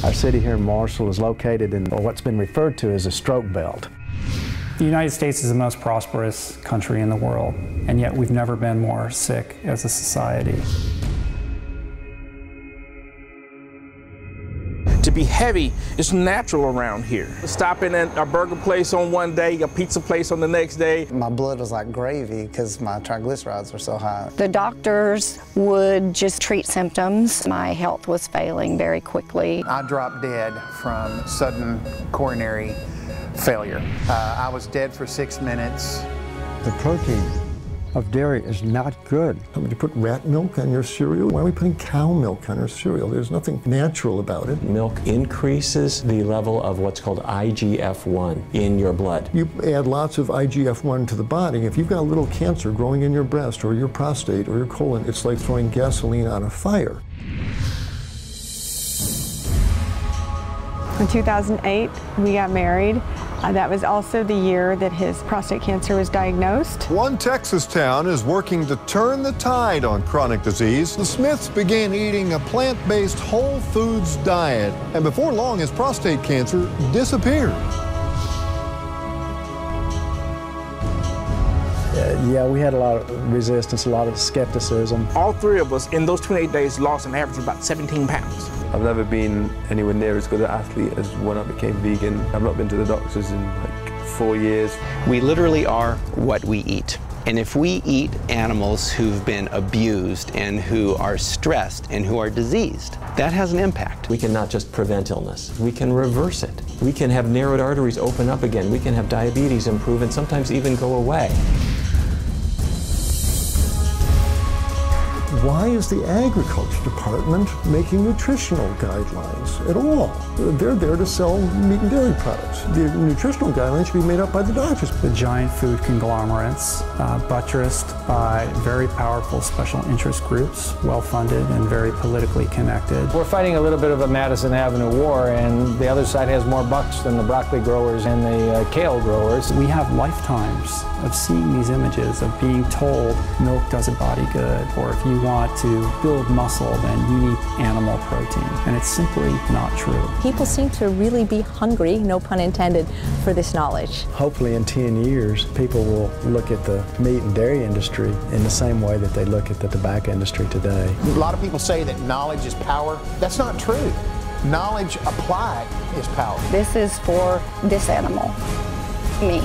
Our city here in Marshall is located in what's been referred to as a stroke belt. The United States is the most prosperous country in the world, and yet we've never been more sick as a society. To be heavy is natural around here. Stopping at a burger place on one day, a pizza place on the next day. My blood was like gravy because my triglycerides were so high. The doctors would just treat symptoms. My health was failing very quickly. I dropped dead from sudden coronary failure. I was dead for 6 minutes. The protein of dairy is not good. Would you put rat milk on your cereal? Why are we putting cow milk on our cereal? There's nothing natural about it. Milk increases the level of what's called IGF-1 in your blood. You add lots of IGF-1 to the body. If you've got a little cancer growing in your breast or your prostate or your colon, it's like throwing gasoline on a fire. In 2008, we got married. That was also the year that his prostate cancer was diagnosed. One Texas town is working to turn the tide on chronic disease. The Smiths began eating a plant-based whole foods diet, and before long his prostate cancer disappeared. Yeah, we had a lot of resistance, a lot of skepticism. All three of us in those 28 days lost an average of about 17 pounds. I've never been anywhere near as good an athlete as when I became vegan. I've not been to the doctors in like 4 years. We literally are what we eat. And if we eat animals who've been abused and who are stressed and who are diseased, that has an impact. We can not just prevent illness, we can reverse it. We can have narrowed arteries open up again. We can have diabetes improve and sometimes even go away. Why is the Agriculture Department making nutritional guidelines at all? They're there to sell meat and dairy products. The nutritional guidelines should be made up by the doctors. The giant food conglomerates, buttressed by very powerful special interest groups, well-funded and very politically connected. We're fighting a little bit of a Madison Avenue war, and the other side has more bucks than the broccoli growers and the kale growers. We have lifetimes of seeing these images, of being told milk does a body good, or if you want to build muscle, then you need animal protein. And it's simply not true. People seem to really be hungry, no pun intended, for this knowledge. Hopefully in 10 years, people will look at the meat and dairy industry in the same way that they look at the tobacco industry today. A lot of people say that knowledge is power. That's not true. Knowledge applied is power. This is for this animal, me.